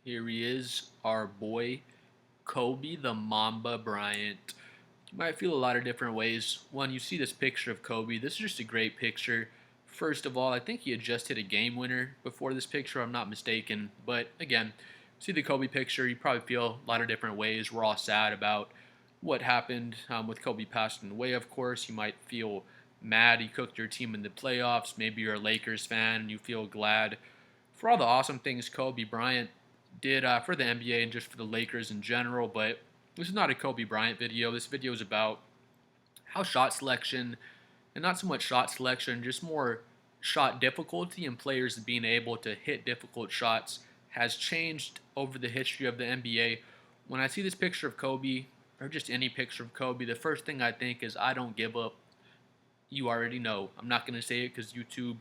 Here he is, our boy, Kobe the Mamba Bryant. You might feel a lot of different ways. One, you see this picture of Kobe. This is just a great picture. First of all, I think he had just hit a game winner before this picture, I'm not mistaken. But again, see the Kobe picture, you probably feel a lot of different ways. We're all sad about what happened with Kobe passing away, of course. You might feel mad he cooked your team in the playoffs. Maybe you're a Lakers fan and you feel glad for all the awesome things Kobe Bryant did for the NBA and just for the Lakers in general. But this is not a Kobe Bryant video. This video is about how shot selection, and not so much shot selection, just more shot difficulty and players being able to hit difficult shots has changed over the history of the NBA. When I see this picture of Kobe, or just any picture of Kobe, the first thing I think is I don't give up. You already know. I'm not going to say it because YouTube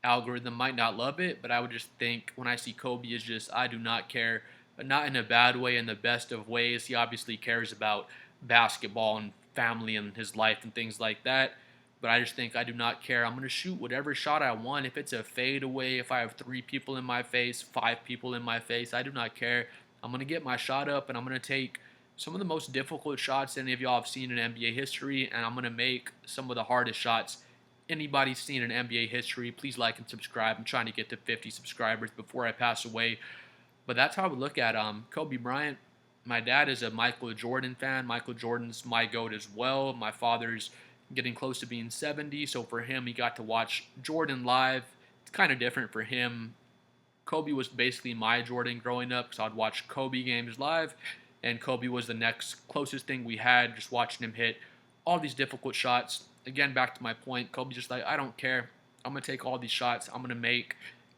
algorithm might not love it, but I would just think when I see Kobe is just I do not care, but not in a bad way, in the best of ways. He obviously cares about basketball and family and his life and things like that. But I just think I do not care. I'm gonna shoot whatever shot I want. If it's a fadeaway, if I have three people in my face, five people in my face, I do not care. I'm gonna get my shot up and I'm gonna take some of the most difficult shots any of y'all have seen in NBA history, and I'm gonna make some of the hardest shots anybody's seen in NBA history. Please like and subscribe. I'm trying to get to 50 subscribers before I pass away. But that's how I would look at Kobe Bryant. My dad is a Michael Jordan fan. Michael Jordan's my GOAT as well. My father's getting close to being 70, so for him, he got to watch Jordan live. It's kind of different for him. Kobe was basically my Jordan growing up because I'd watch Kobe games live, and Kobe was the next closest thing we had, just watching him hit all these difficult shots. Again, back to my point, Kobe just like, I don't care. I'm going to take all these shots. I'm going to make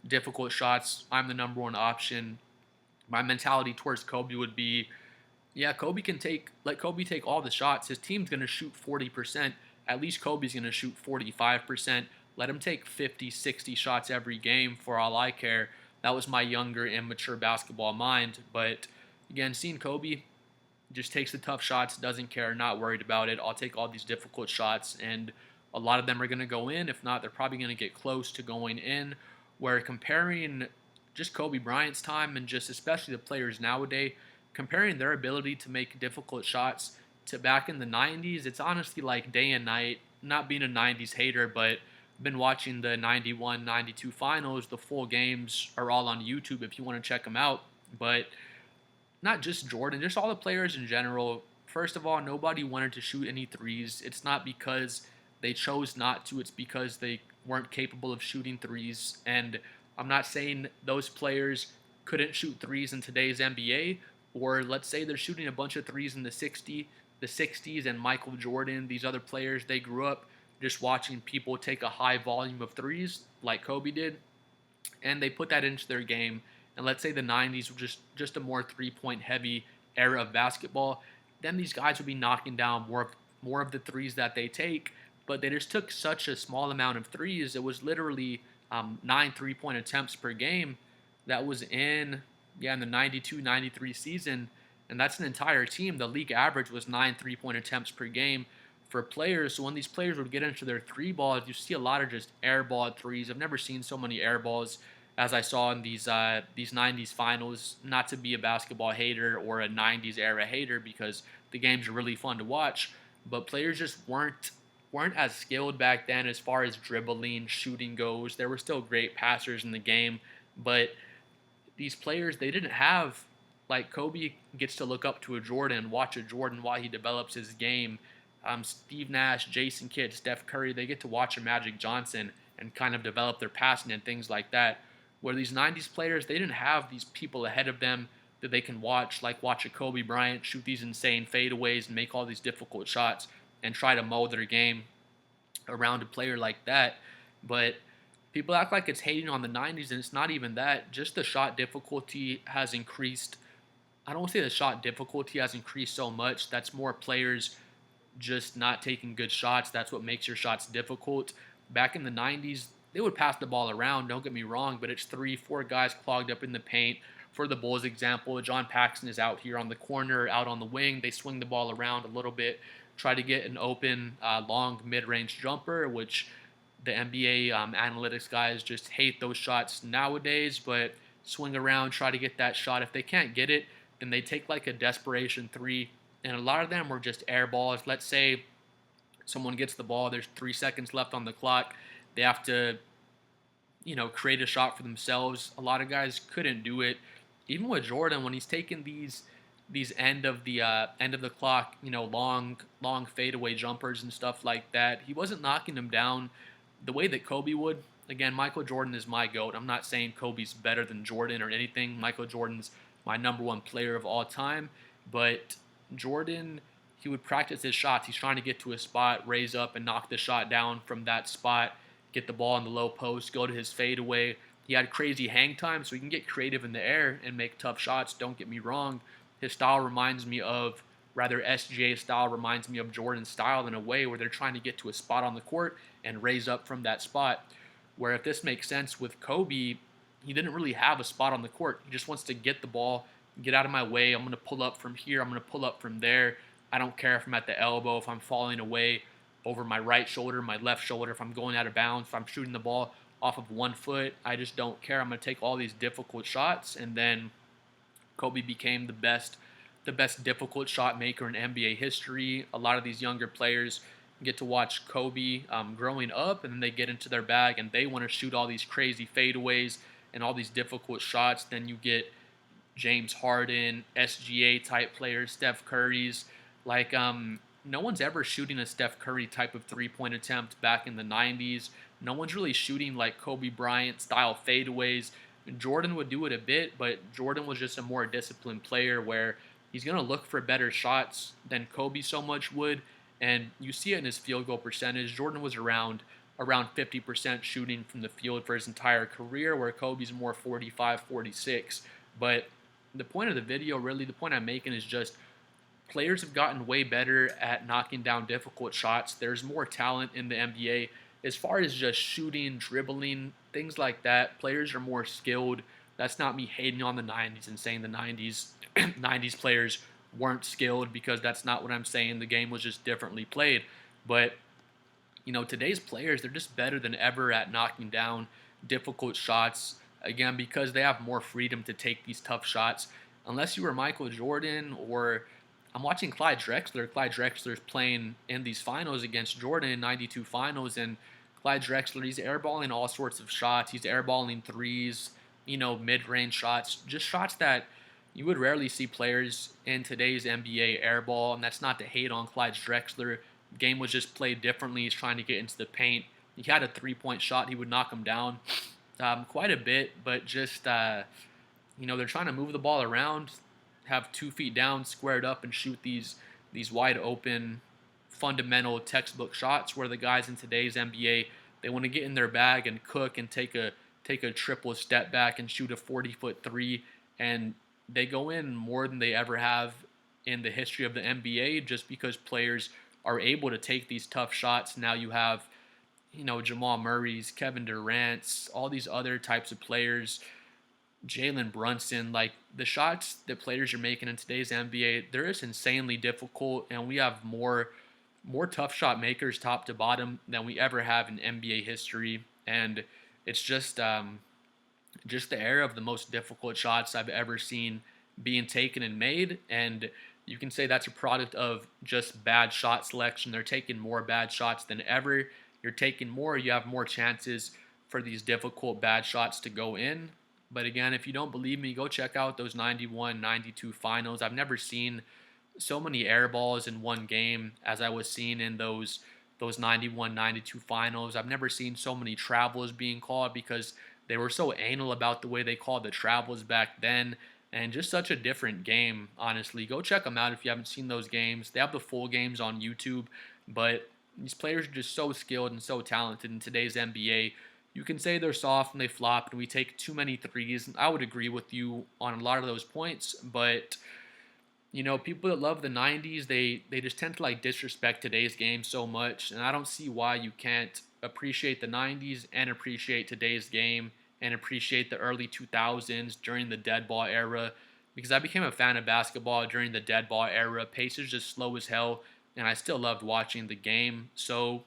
difficult shots. I'm the number one option. My mentality towards Kobe would be, yeah, Kobe can let Kobe take all the shots. His team's going to shoot 40%. At least Kobe's going to shoot 45%. Let him take 50, 60 shots every game for all I care. That was my younger, immature basketball mind. But again, seeing Kobe just takes the tough shots, doesn't care, not worried about it. I'll take all these difficult shots, and a lot of them are going to go in. If not, they're probably going to get close to going in. Where comparing just Kobe Bryant's time and just especially the players nowadays, comparing their ability to make difficult shots to back in the 90s, it's honestly like day and night. Not being a 90s hater, but been watching the 91 92 finals. The full games are all on YouTube if you want to check them out. But not just Jordan, just all the players in general. First of all, nobody wanted to shoot any threes. It's not because they chose not to, it's because they weren't capable of shooting threes. And I'm not saying those players couldn't shoot threes in today's NBA, or let's say they're shooting a bunch of threes in the 60s, and Michael Jordan, these other players, they grew up just watching people take a high volume of threes like Kobe did, and they put that into their game. And let's say the 90s were just a more three-point heavy era of basketball, then these guys would be knocking down more of the threes that they take, but they just took such a small amount of threes. It was literally 9 3-point attempts per game. That was in the 92-93 season, and that's an entire team. The league average was 9 3-point attempts per game for players. So when these players would get into their three balls, you see a lot of just airball threes. I've never seen so many airballs as I saw in these 90s finals. Not to be a basketball hater or a 90s era hater, because the games are really fun to watch, but players just weren't as skilled back then as far as dribbling, shooting goes. There were still great passers in the game, but these players, they didn't have, like Kobe gets to look up to a Jordan, watch a Jordan while he develops his game. Steve Nash, Jason Kidd, Steph Curry, they get to watch a Magic Johnson and kind of develop their passing and things like that. Where these 90s players, they didn't have these people ahead of them that they can watch, like watch a Kobe Bryant shoot these insane fadeaways and make all these difficult shots and try to mold their game around a player like that. But people act like it's hating on the 90s, and it's not even that. Just the shot difficulty has increased. I don't say the shot difficulty has increased so much. That's more players just not taking good shots. That's what makes your shots difficult. Back in the 90s, they would pass the ball around, don't get me wrong, but it's 3, 4 guys clogged up in the paint. For the Bulls example, John Paxson is out here on the corner, out on the wing. They swing the ball around a little bit, try to get an open, long mid-range jumper, which the NBA analytics guys just hate those shots nowadays. But swing around, try to get that shot. If they can't get it, then they take like a desperation three. And a lot of them were just air balls. Let's say someone gets the ball, there's 3 seconds left on the clock. They have to, create a shot for themselves. A lot of guys couldn't do it. Even with Jordan, when he's taking these end of the clock, long fadeaway jumpers and stuff like that, he wasn't knocking them down the way that Kobe would. Again, Michael Jordan is my GOAT. I'm not saying Kobe's better than Jordan or anything. Michael Jordan's my number one player of all time, but Jordan, he would practice his shots. He's trying to get to a spot, raise up, and knock the shot down from that spot, get the ball in the low post, go to his fadeaway. He had crazy hang time, so he can get creative in the air and make tough shots. Don't get me wrong. His style reminds me of, rather, SGA's style reminds me of Jordan's style in a way where they're trying to get to a spot on the court and raise up from that spot. Where if this makes sense with Kobe, he didn't really have a spot on the court. He just wants to get the ball, get out of my way. I'm going to pull up from here. I'm going to pull up from there. I don't care if I'm at the elbow, if I'm falling away over my right shoulder, my left shoulder, if I'm going out of bounds, if I'm shooting the ball off of 1 foot. I just don't care. I'm going to take all these difficult shots. And then Kobe became the best difficult shot maker in NBA history. A lot of these younger players get to watch Kobe growing up, and then they get into their bag and they want to shoot all these crazy fadeaways and all these difficult shots. Then you get James Harden, SGA type players, Steph Curry's. No one's ever shooting a Steph Curry type of 3-point attempt back in the 90s. No one's really shooting like Kobe Bryant style fadeaways. Jordan would do it a bit, but Jordan was just a more disciplined player where he's going to look for better shots than Kobe so much would. And you see it in his field goal percentage. Jordan was around 50% shooting from the field for his entire career, where Kobe's more 45, 46. But the point of the video, really, the point I'm making is just players have gotten way better at knocking down difficult shots. There's more talent in the NBA as far as just shooting, dribbling, things like that. Players are more skilled. That's not me hating on the 90s and saying the 90s players weren't skilled, because that's not what I'm saying. The game was just differently played. But today's players, they're just better than ever at knocking down difficult shots, again, because they have more freedom to take these tough shots. Unless you were Michael Jordan, or I'm watching Clyde Drexler. Clyde Drexler's playing in these finals against Jordan in 92 finals, and Clyde Drexler, he's airballing all sorts of shots. He's airballing threes, mid-range shots, just shots that you would rarely see players in today's NBA airball. And that's not to hate on Clyde Drexler. The game was just played differently. He's trying to get into the paint. He had a 3-point shot. He would knock him down quite a bit, but just, they're trying to move the ball around, have 2 feet down, squared up, and shoot these wide open, fundamental textbook shots, where the guys in today's NBA, they want to get in their bag and cook and take a triple step back and shoot a 40-foot three, and they go in more than they ever have in the history of the NBA, just because players are able to take these tough shots. Now you have, Jamal Murray's, Kevin Durant's, all these other types of players, Jalen Brunson. Like, the shots that players are making in today's NBA, they're just insanely difficult, and we have more tough shot makers top to bottom than we ever have in NBA history. And it's just the era of the most difficult shots I've ever seen being taken and made. And you can say that's a product of just bad shot selection. They're taking more bad shots than ever. You're taking more, you have more chances for these difficult bad shots to go in. But again, if you don't believe me, go check out those 91-92 finals. I've never seen so many air balls in one game as I was seeing in those 91-92 finals. I've never seen so many travels being called, because they were so anal about the way they called the travels back then, and just such a different game, honestly. Go check them out if you haven't seen those games. They have the full games on YouTube, but these players are just so skilled and so talented in today's NBA. You can say they're soft and they flop and we take too many threes. I would agree with you on a lot of those points, but people that love the 90s, they just tend to disrespect today's game so much, and I don't see why you can't appreciate the 90s and appreciate today's game and appreciate the early 2000s during the dead ball era, because I became a fan of basketball during the dead ball era. Pace is just slow as hell, and I still loved watching the game. So,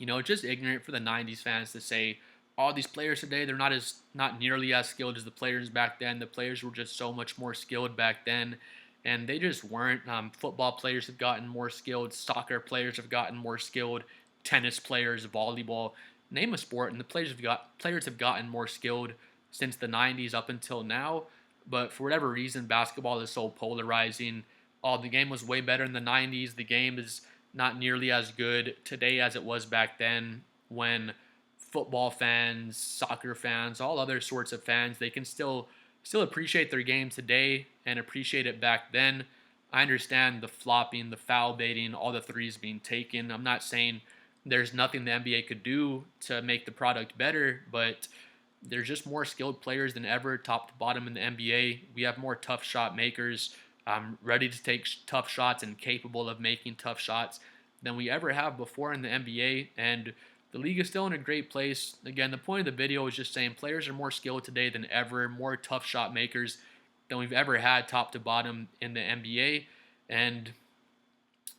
it's just ignorant for the 90s fans to say all these players today, they're not nearly as skilled as the players back then. The players were just so much more skilled back then, and they just weren't. Football players have gotten more skilled. Soccer players have gotten more skilled. Tennis players, volleyball, name a sport, and the players have gotten more skilled since the '90s up until now. But for whatever reason, basketball is so polarizing. The game was way better in the '90s. The game is not nearly as good today as it was back then when football fans, soccer fans, all other sorts of fans, they can still appreciate their game today and appreciate it back then. I understand the flopping, the foul baiting, all the threes being taken. I'm not saying there's nothing the NBA could do to make the product better, but there's just more skilled players than ever, top to bottom in the NBA. We have more tough shot makers, ready to take tough shots and capable of making tough shots than we ever have before in the NBA. And the league is still in a great place. Again, the point of the video is just saying players are more skilled today than ever, more tough shot makers than we've ever had top to bottom in the NBA. And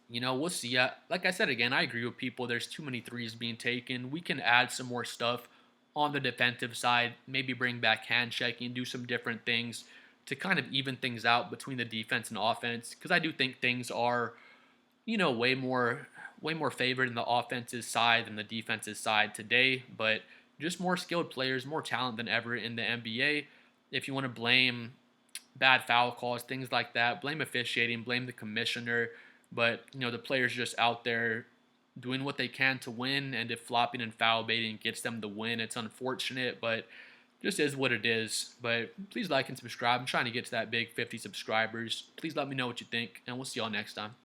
we'll see. Like I said again, I agree with people. There's too many threes being taken. We can add some more stuff on the defensive side, maybe bring back hand checking, do some different things to kind of even things out between the defense and offense. Because I do think things are, way more favored in the offensive side than the defensive side today. But just more skilled players, more talent than ever in the NBA. If you want to blame bad foul calls, things like that, blame officiating, blame the commissioner. But the players just out there doing what they can to win, and if flopping and foul baiting gets them the win, it's unfortunate, but just is what it is. But please like and subscribe. I'm trying to get to that big 50 subscribers. Please let me know what you think, and we'll see y'all next time.